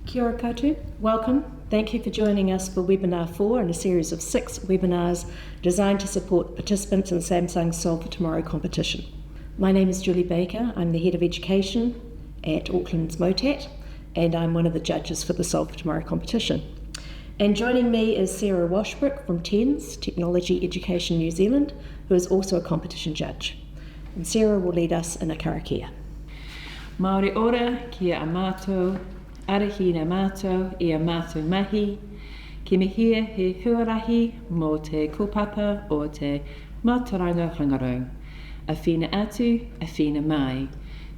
Kia ora koutou. Welcome. Thank you for joining us for webinar 4 in a series of 6 webinars designed to support participants in Samsung's Solve for Tomorrow competition. My name is Julie Baker. I'm the Head of Education at Auckland's MOTAT, and I'm one of the judges for the Solve for Tomorrow competition. And joining me is Sarah Washbrook from TENZ, Technology Education New Zealand, who is also a competition judge. And Sarah will lead us in a karakia. Maori ora, kia a mātou, arahi na mātou, I a mātou mahi, ki mihia he huarahi mō te kopapa o te mātauranga hangarau. A whina atu, a whina mai,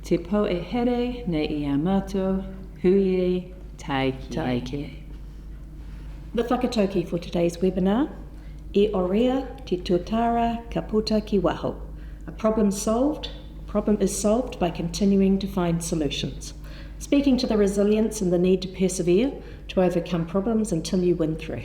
te po e here nei I a mātou, hui e, tai ki. The whakatauki for today's webinar, E orea te tuatara ka puta ki waho. A problem is solved by continuing to find solutions. Speaking to the resilience and the need to persevere to overcome problems until you win through.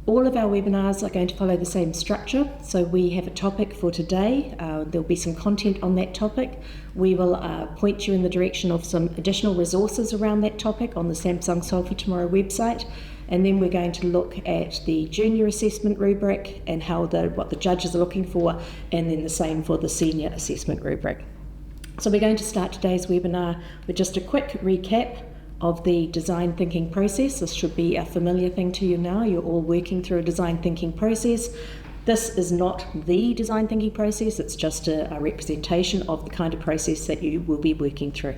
All of our webinars are going to follow the same structure. So we have a topic for today. There'll be some content on that topic. We will point you in the direction of some additional resources around that topic on the Samsung Solve for Tomorrow website. And then we're going to look at the junior assessment rubric and what the judges are looking for, and then the same for the senior assessment rubric. So we're going to start today's webinar with just a quick recap of the design thinking process. This should be a familiar thing to you now. You're all working through a design thinking process. This is not the design thinking process, it's just a representation of the kind of process that you will be working through.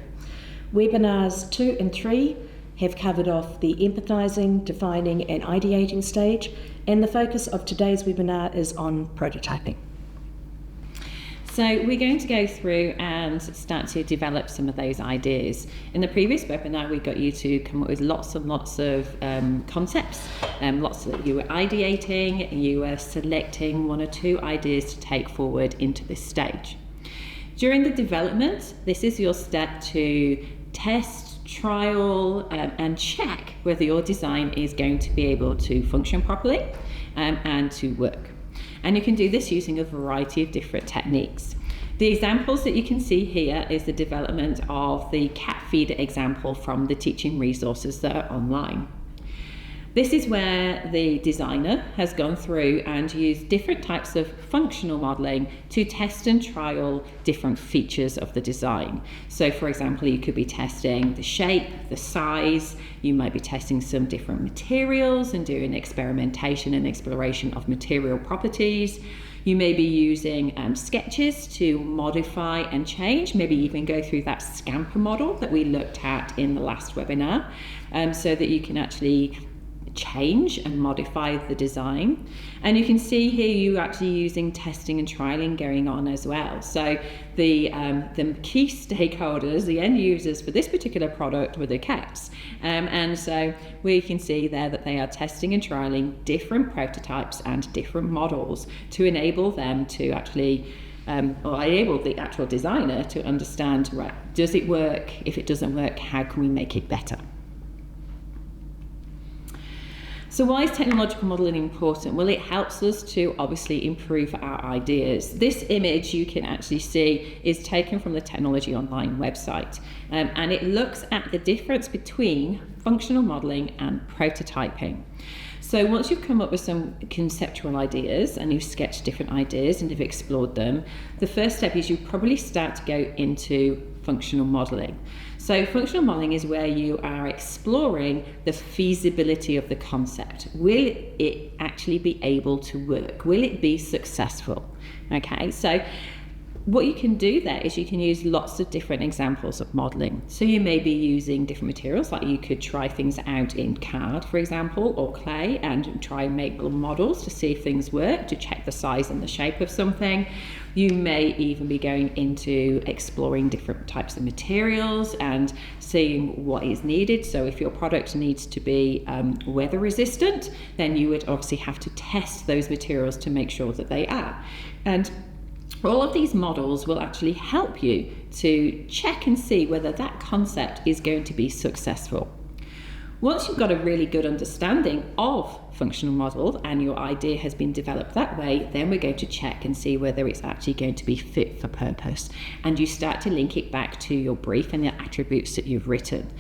Webinars 2 and 3 have covered off the empathising, defining and ideating stage, and the focus of today's webinar is on prototyping. So we're going to go through and start to develop some of those ideas. In the previous webinar, we got you to come up with lots and lots of concepts, lots that you were ideating, and you were selecting 1 or 2 ideas to take forward into this stage. During the development, this is your step to test, trial and check whether your design is going to be able to function properly and to work. And you can do this using a variety of different techniques. The examples that you can see here is the development of the cat feeder example from the teaching resources that are online. This is where the designer has gone through and used different types of functional modelling to test and trial different features of the design. So for example, you could be testing the shape, the size, you might be testing some different materials and doing experimentation and exploration of material properties. You may be using sketches to modify and change, maybe even go through that scamper model that we looked at in the last webinar, so that you can actually change and modify the design. And you can see here you're actually using testing and trialing going on as well. So the key stakeholders, the end users for this particular product were the cats. And so we can see there that they are testing and trialing different prototypes and different models to enable them to actually or enable the actual designer to understand, right, does it work? If it doesn't work, how can we make it better? So why is technological modelling important? Well, it helps us to obviously improve our ideas. This image you can actually see is taken from the Technology Online website, and it looks at the difference between functional modelling and prototyping. So once you've come up with some conceptual ideas and you've sketched different ideas and you've explored them, the first step is you probably start to go into functional modelling. So functional modelling is where you are exploring the feasibility of the concept. Will it actually be able to work? Will it be successful? Okay, so what you can do there is you can use lots of different examples of modelling. So you may be using different materials, like you could try things out in card, for example, or clay, and try and make little models to see if things work, to check the size and the shape of something. You may even be going into exploring different types of materials and seeing what is needed. So if your product needs to be weather resistant, then you would obviously have to test those materials to make sure that they are. And all of these models will actually help you to check and see whether that concept is going to be successful. Once you've got a really good understanding of functional model and your idea has been developed that way, then we're going to check and see whether it's actually going to be fit for purpose. And you start to link it back to your brief and the attributes that you've written.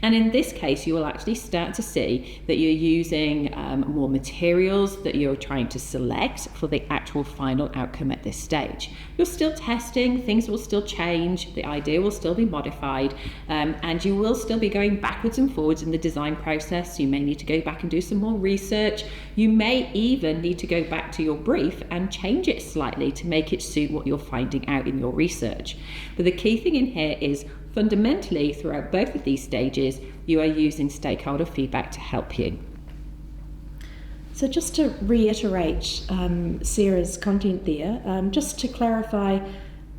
And in this case, you will actually start to see that you're using more materials that you're trying to select for the actual final outcome at this stage. You're still testing, things will still change, the idea will still be modified, and you will still be going backwards and forwards in the design process. You may need to go back and do some more research. You may even need to go back to your brief and change it slightly to make it suit what you're finding out in your research. But the key thing in here is fundamentally throughout both of these stages, you are using stakeholder feedback to help you. So just to reiterate Sarah's content there, just to clarify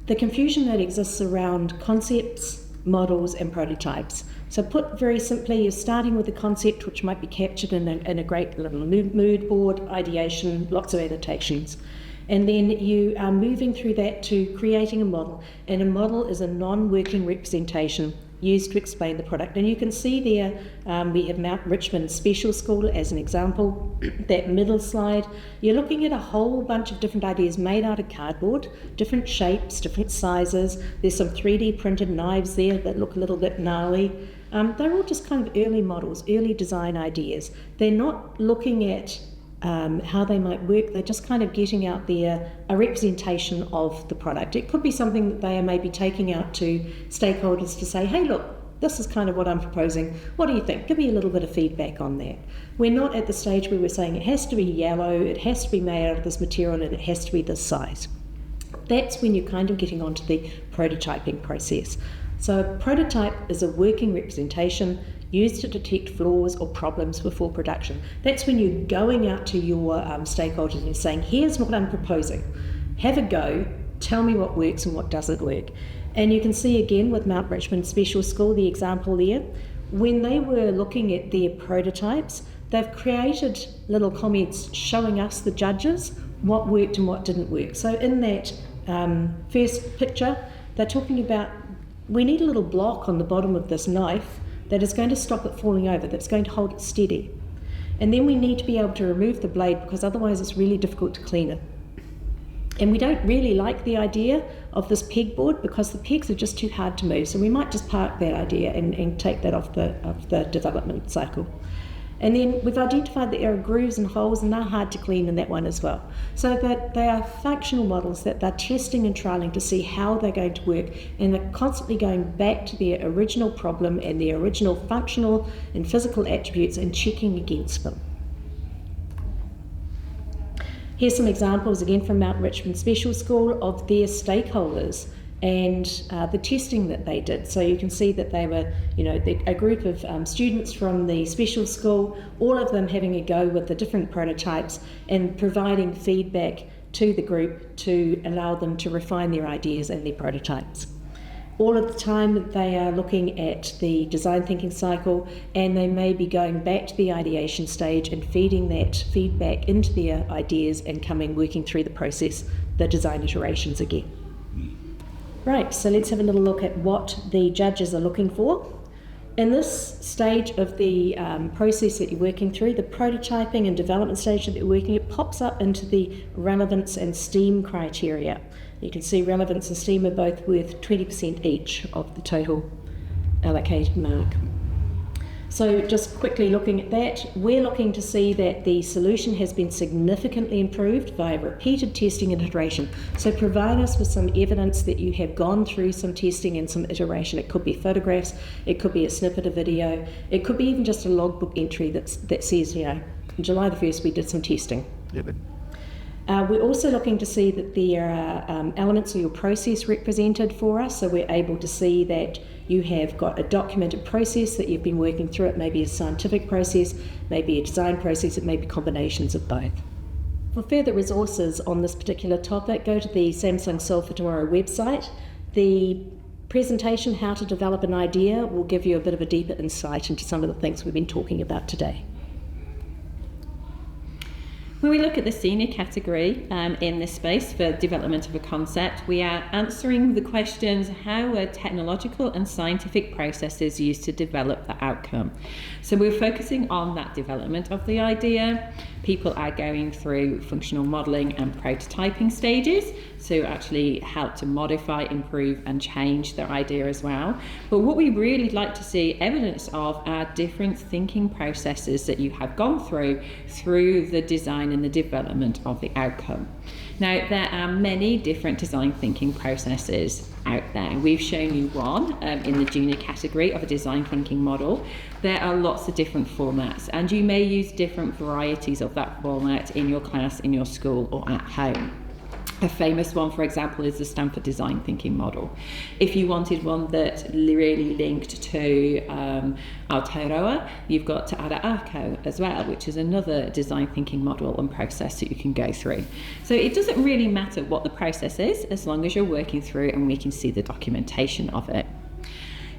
the confusion that exists around concepts, models and prototypes. So put very simply, you're starting with a concept which might be captured in a great little mood board, ideation, lots of annotations. And then you are moving through that to creating a model. And a model is a non-working representation used to explain the product. And you can see there, we have Mount Richmond Special School as an example. That middle slide, you're looking at a whole bunch of different ideas made out of cardboard, different shapes, different sizes. There's some 3D printed knives there that look a little bit gnarly. They're all just kind of early models, early design ideas. They're not looking at how they might work. They're just kind of getting out there a representation of the product. It could be something that they are maybe taking out to stakeholders to say, hey look, this is kind of what I'm proposing. What do you think? Give me a little bit of feedback on that. We're not at the stage where we're saying it has to be yellow, it has to be made out of this material and it has to be this size. That's when you're kind of getting onto the prototyping process. So a prototype is a working representation used to detect flaws or problems before production. That's when you're going out to your stakeholders and you're saying, here's what I'm proposing. Have a go, tell me what works and what doesn't work. And you can see again with Mount Richmond Special School, the example there, when they were looking at their prototypes, they've created little comments showing us, the judges, what worked and what didn't work. So in that first picture, they're talking about, we need a little block on the bottom of this knife that is going to stop it falling over, that's going to hold it steady. And then we need to be able to remove the blade because otherwise it's really difficult to clean it. And we don't really like the idea of this pegboard because the pegs are just too hard to move. So we might just park that idea and take that off the development cycle. And then we've identified that there are grooves and holes and they're hard to clean in that one as well. So that they are functional models that they're testing and trialling to see how they're going to work, and they're constantly going back to their original problem and their original functional and physical attributes and checking against them. Here's some examples again from Mount Richmond Special School of their stakeholders and the testing that they did. So you can see that they were, a group of students from the special school, all of them having a go with the different prototypes and providing feedback to the group to allow them to refine their ideas and their prototypes. All of the time they are looking at the design thinking cycle, and they may be going back to the ideation stage and feeding that feedback into their ideas and working through the process, the design iterations again. Right, so let's have a little look at what the judges are looking for. In this stage of the process that you're working through, the prototyping and development stage that you're working, it pops up into the relevance and STEAM criteria. You can see relevance and STEAM are both worth 20% each of the total allocated mark. So just quickly looking at that, we're looking to see that the solution has been significantly improved via repeated testing and iteration. So provide us with some evidence that you have gone through some testing and some iteration. It could be photographs, it could be a snippet of video, it could be even just a logbook entry that says, on July the 1st we did some testing. Yep. We're also looking to see that there are elements of your process represented for us, so we're able to see that you have got a documented process that you've been working through. It may be a scientific process, maybe a design process, it may be combinations of both. For further resources on this particular topic, go to the Samsung Solve for Tomorrow website. The presentation, How to Develop an Idea, will give you a bit of a deeper insight into some of the things we've been talking about today. When we look at the senior category in this space for development of a concept, we are answering the questions: how are technological and scientific processes used to develop the outcome? So we're focusing on that development of the idea. People are going through functional modelling and prototyping stages, so actually help to modify, improve and change their idea as well. But what we really like to see evidence of are different thinking processes that you have gone through the design and the development of the outcome. Now, there are many different design thinking processes out there. We've shown you one in the junior category of a design thinking model. There are lots of different formats, and you may use different varieties of that format in your class, in your school or at home. A famous one, for example, is the Stanford Design Thinking Model. If you wanted one that really linked to Aotearoa, you've got Te Ara Ako as well, which is another design thinking model and process that you can go through. So it doesn't really matter what the process is, as long as you're working through and we can see the documentation of it.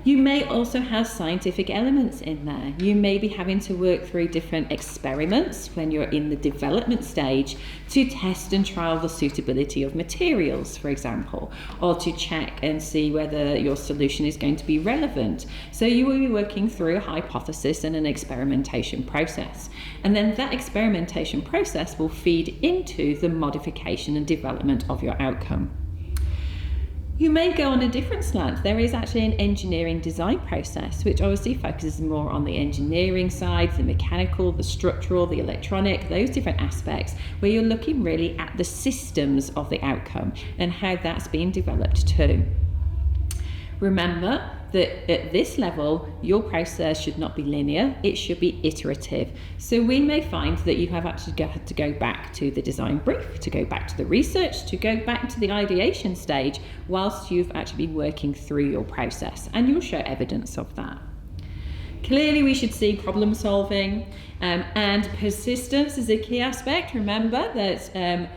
You may also have scientific elements in there. You may be having to work through different experiments when you're in the development stage to test and trial the suitability of materials, for example, or to check and see whether your solution is going to be relevant. So you will be working through a hypothesis and an experimentation process. And then that experimentation process will feed into the modification and development of your outcome. You may go on a different slant. There is actually an engineering design process, which obviously focuses more on the engineering side, the mechanical, the structural, the electronic, those different aspects, where you're looking really at the systems of the outcome and how that's being developed too. Remember that at this level, your process should not be linear, it should be iterative. So we may find that you have actually had to go back to the design brief, to go back to the research, to go back to the ideation stage, whilst you've actually been working through your process, and you'll show evidence of that. Clearly, we should see problem solving, and persistence is a key aspect. Remember that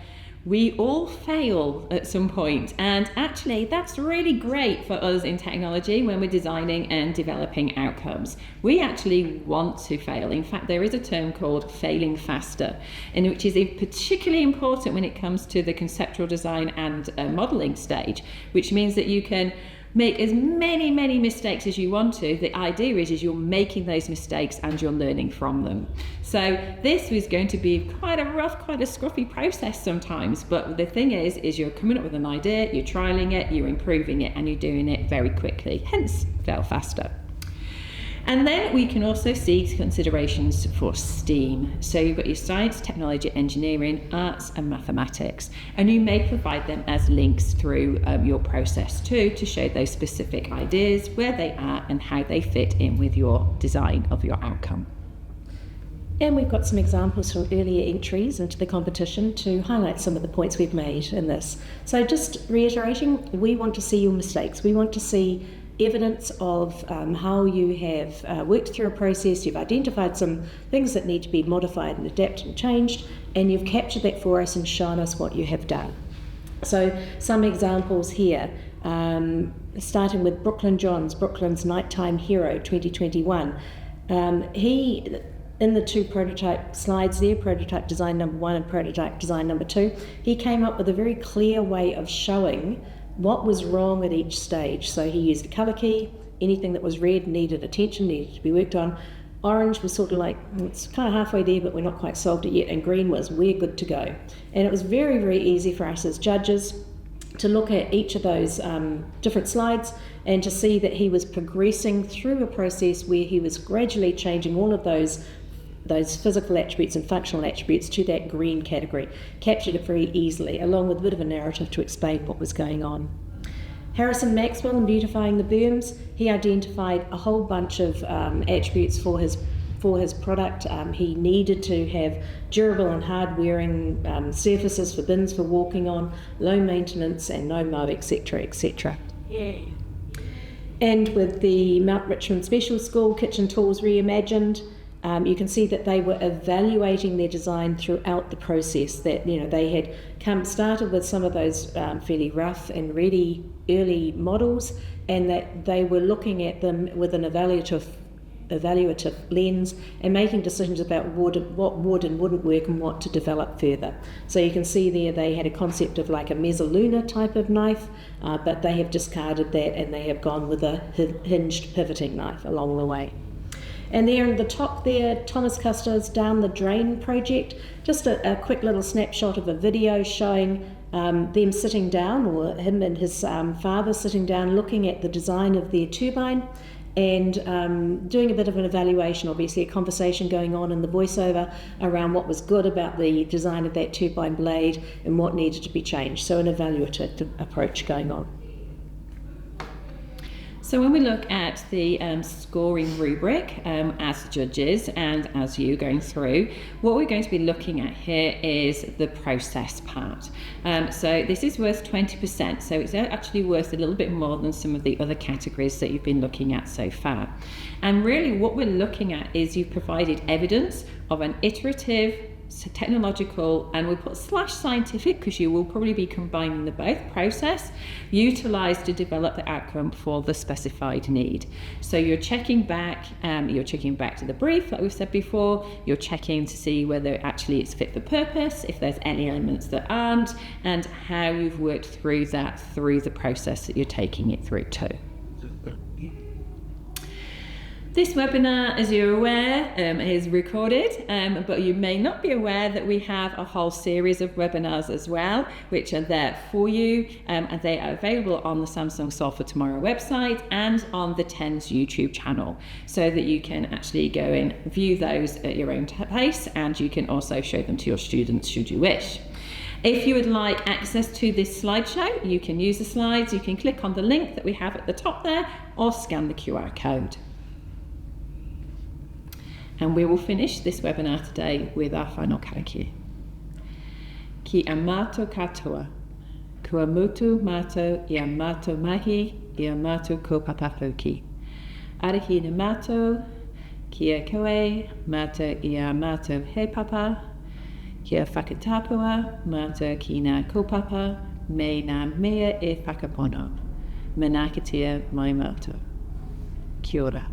we all fail at some point, and actually that's really great for us in technology when we're designing and developing outcomes. We actually want to fail. In fact, there is a term called failing faster, and which is particularly important when it comes to the conceptual design and modelling stage, which means that you can make as many mistakes as you want to. The idea is you're making those mistakes and you're learning from them. So this is going to be quite a rough, quite a scruffy process sometimes, but the thing is you're coming up with an idea, you're trialing it, you're improving it, and you're doing it very quickly, hence fail faster. And then we can also see considerations for STEAM. So you've got your science, technology, engineering, arts and mathematics. And you may provide them as links through your process too, to show those specific ideas, where they are and how they fit in with your design of your outcome. And we've got some examples from earlier entries into the competition to highlight some of the points we've made in this. So just reiterating, we want to see your mistakes. We want to see evidence of how you have worked through a process, you've identified some things that need to be modified and adapted and changed, and you've captured that for us and shown us what you have done. So some examples here, starting with Brooklyn Johns, Brooklyn's Nighttime Hero 2021. He, in the two prototype slides there, prototype design number 1 and prototype design number 2, he came up with a very clear way of showing what was wrong at each stage. So he used a colour key. Anything that was red needed attention, needed to be worked on. Orange was sort of like, it's kind of halfway there, but we're not quite solved it yet. And green was, we're good to go. And it was very easy for us as judges to look at each of those different slides and to see that he was progressing through a process where he was gradually changing all of those physical attributes and functional attributes to that green category, captured it very easily, along with a bit of a narrative to explain what was going on. Harrison Maxwell, in beautifying the berms, he identified a whole bunch of attributes for his product. He needed to have durable and hard-wearing surfaces for bins for walking on, low maintenance and no mow, etc., etc. Yeah. And with the Mount Richmond Special School Kitchen Tools Reimagined, you can see that they were evaluating their design throughout the process, that they had started with some of those fairly rough and ready early models, and that they were looking at them with an evaluative evaluative lens and making decisions about what would and wouldn't work and what to develop further. So you can see there they had a concept of like a mezzaluna type of knife, but they have discarded that and they have gone with a hinged pivoting knife along the way. And there in the top there, Thomas Custer's Down the Drain project, just a quick little snapshot of a video showing them sitting down, or him and his father sitting down, looking at the design of their turbine and doing a bit of an evaluation, obviously a conversation going on in the voiceover around what was good about the design of that turbine blade and what needed to be changed. So an evaluative approach going on. So when we look at the scoring rubric as judges and as you going through, what we're going to be looking at here is the process part. So this is worth 20%, so it's actually worth a little bit more than some of the other categories that you've been looking at so far. And really what we're looking at is you've provided evidence of an iterative, technological, and we put /scientific because you will probably be combining the both process utilised to develop the outcome for the specified need. So you're checking back to the brief like we've said before, you're checking to see whether actually it's fit for purpose, if there's any elements that aren't, and how you've worked through that through the process that you're taking it through to. This webinar, as you're aware, is recorded, but you may not be aware that we have a whole series of webinars as well, which are there for you, and they are available on the Samsung Solve for Tomorrow website and on the TENZ YouTube channel, so that you can actually go and view those at your own pace, and you can also show them to your students should you wish. If you would like access to this slideshow, you can use the slides, you can click on the link that we have at the top there, or scan the QR code. And we will finish this webinar today with our final karakia. Ki amato katoa, kua mutu mato I amato mahi, I amato ko papapoki. Arahi na mato, kia koe, mato I amato he papa, kia whakatapua, mato ki ngā kaupapa, me ngā mea e whakapono. Manakitia mai mato. Kia ora.